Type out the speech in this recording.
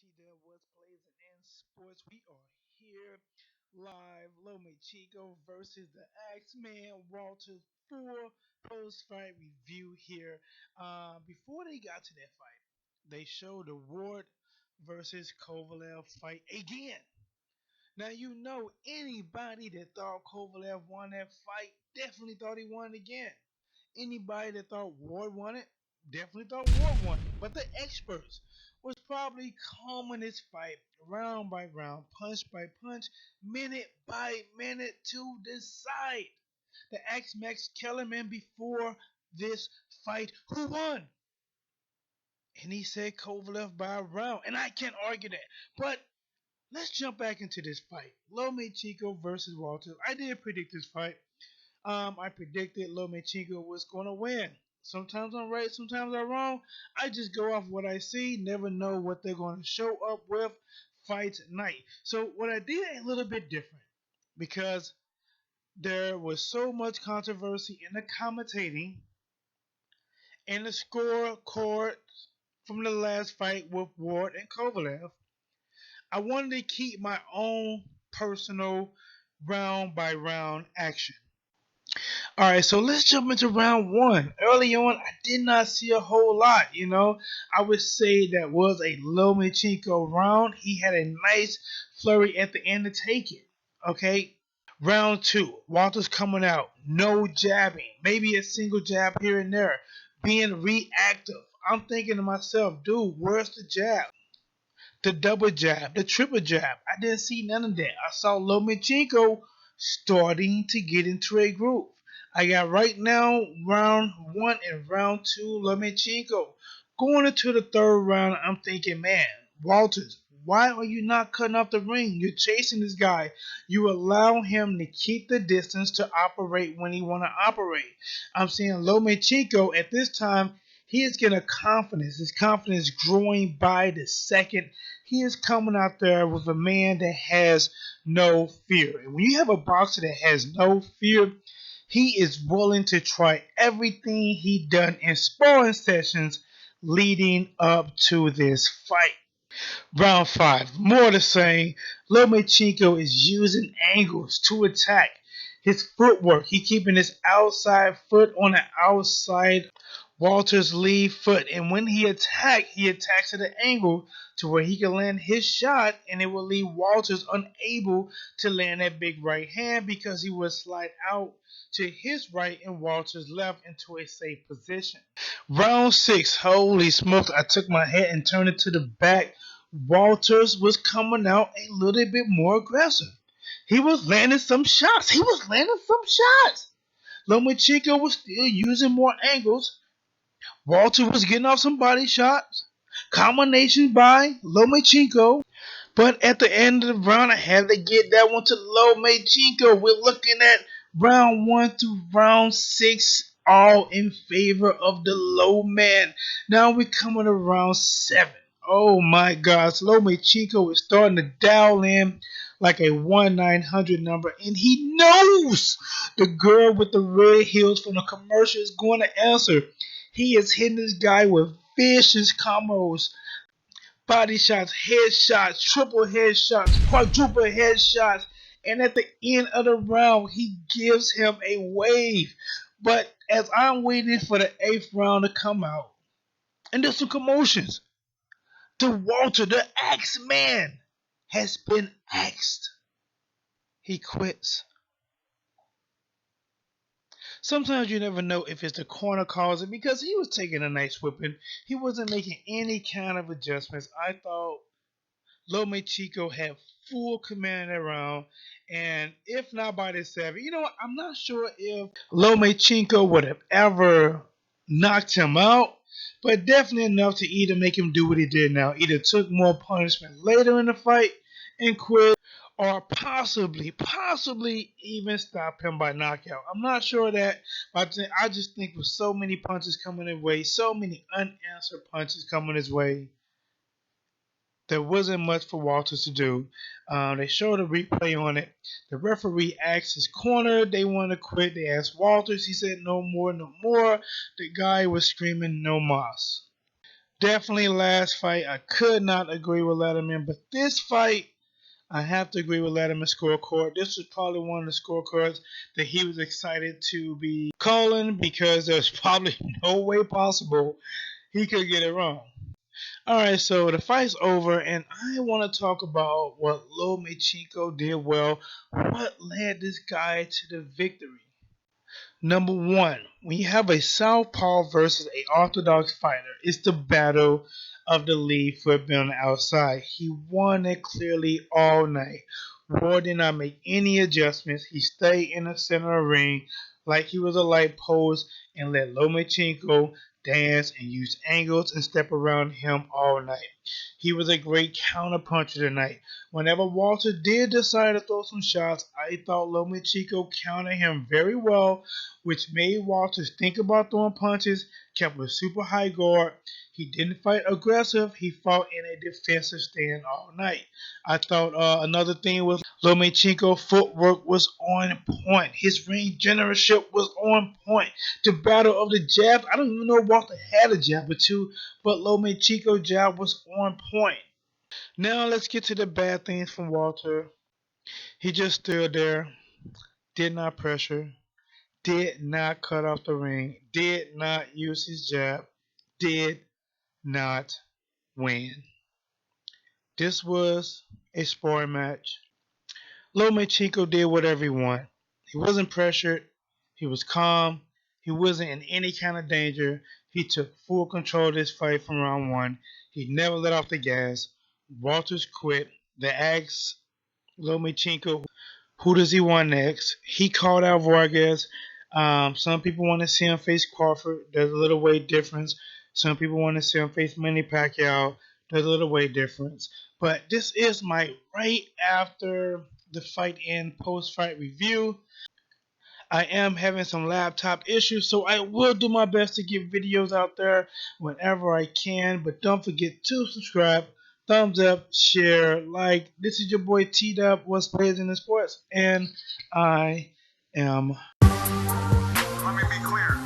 There was plays and sports. We are here live. Lomachenko versus the Axeman Walter for post-fight review here. Before they got to that fight, they showed the Ward versus Kovalev fight again. Now you know anybody that thought Kovalev won that fight definitely thought he won again. Anybody that thought Ward won it definitely thought Ward won it. But the experts was probably calling this fight round by round, punch by punch, minute by minute to decide. The asked Max Kellerman before this fight who won. And he said Kovalev by a round. And I can't argue that. But let's jump back into this fight. Lomachenko versus Walters. I did predict this fight. I predicted Lomachenko was going to win. Sometimes I'm right, sometimes I'm wrong. I just go off what I see, never know what they're going to show up with fight night. So what I did a little bit different because there was so much controversy in the commentating and the score card from the last fight with Ward and Kovalev. I wanted to keep my own personal round by round action. All right, so let's jump into round one. Early on, I did not see a whole lot. I would say that was a Lomachenko round. He had a nice flurry at the end to take it. Okay, round two, Walter's coming out, no jabbing, maybe a single jab here and there, being reactive. I'm thinking to myself, dude, where's the jab? The double jab, the triple jab. I didn't see none of that. I saw Lomachenko starting to get into a groove. I got right now round one and round two Lomachenko. Going into the third round, I'm thinking, man, Walters, why are you not cutting off the ring? You're chasing this guy. You allow him to keep the distance to operate when he want to operate. I'm seeing Lomachenko at this time. He is getting a confidence. His confidence growing by the second. He is coming out there with a man that has no fear. And when you have a boxer that has no fear, he is willing to try everything he done in sparring sessions leading up to this fight. Round 5, more the same. Lomachenko is using angles to attack. His footwork, he keeping his outside foot on the outside Walter's lead foot. And when he attacks at an angle to where he can land his shot and it will leave Walters unable to land that big right hand because he will slide out to his right and Walters left into a safe position. Round 6, holy smokes, I took my head and turned it to the back. Walters was coming out a little bit more aggressive. He was landing some shots. Lomachenko was still using more angles. Walter was getting off some body shots. Combination by Lomachenko. But at the end of the round, I had to get that one to Lomachenko. We're looking at round 1 through round 6, all in favor of the low man. Now we're coming to round 7. Oh my gosh, Lomachenko is starting to dial in like a 1-900 number, and he knows the girl with the red heels from the commercial is going to answer. He is hitting this guy with vicious combos, body shots, headshots, triple headshots, quadruple headshots, and at the end of the round, he gives him a wave. But as I'm waiting for the 8th round to come out, and there's some commotions, the Walter, the Axe Man, has been axed. He quits. Sometimes you never know if it's the corner causing because he was taking a nice whipping. He wasn't making any kind of adjustments. I thought Lomachenko had full command of the round, and if not by the 7th, I'm not sure if Lomachenko would have ever knocked him out, but definitely enough to either make him do what he did now, either took more punishment later in the fight and quit, or possibly even stop him by knockout. I'm not sure of that, but I just think with so many punches coming his way, so many unanswered punches coming his way, there wasn't much for Walters to do. They showed a replay on it. The referee asked his corner. They wanted to quit. They asked Walters. He said, no more, no more. The guy was screaming, no mas. Definitely last fight, I could not agree with Letterman, but this fight, I have to agree with Letterman's scorecard. This was probably one of the scorecards that he was excited to be calling because there's probably no way possible he could get it wrong. All right, so the fight's over, and I want to talk about what Lomachenko did well. What led this guy to the victory? Number one, when you have a southpaw versus a orthodox fighter, it's the battle of the lead foot being on the outside. He won it clearly all night. Ward did not make any adjustments. He stayed in the center of the ring like he was a light post and let Lomachenko dance and use angles and step around him all night. He was a great counterpuncher tonight. Whenever Walter did decide to throw some shots, I thought Lomachenko countered him very well, which made Walters think about throwing punches, kept a super high guard. He didn't fight aggressive, he fought in a defensive stand all night. I thought another thing was Lomachenko's footwork was on point. His ring generalship was on point. The battle of the jabs, I don't even know if Walter had a jab or two, but Lomachenko's jab was on point. Now let's get to the bad things from Walter. He just stood there, did not pressure, did not cut off the ring, did not use his jab, did not win. This was a sparring match. Lomachenko did whatever he wanted. He wasn't pressured. He was calm. He wasn't in any kind of danger. He took full control of this fight from round one. He never let off the gas. Walters quit. They asked Lomachenko who does he want next? He called out Vargas. Some people want to see him face Crawford. There's a little weight difference. Some people want to see him face Manny Pacquiao. There's a little weight difference. But this is my right after the fight in post fight review. I am having some laptop issues, so I will do my best to get videos out there whenever I can. But don't forget to subscribe, thumbs up, share, like. This is your boy T Dub, what's plays in the sports, and I am. Let me be clear.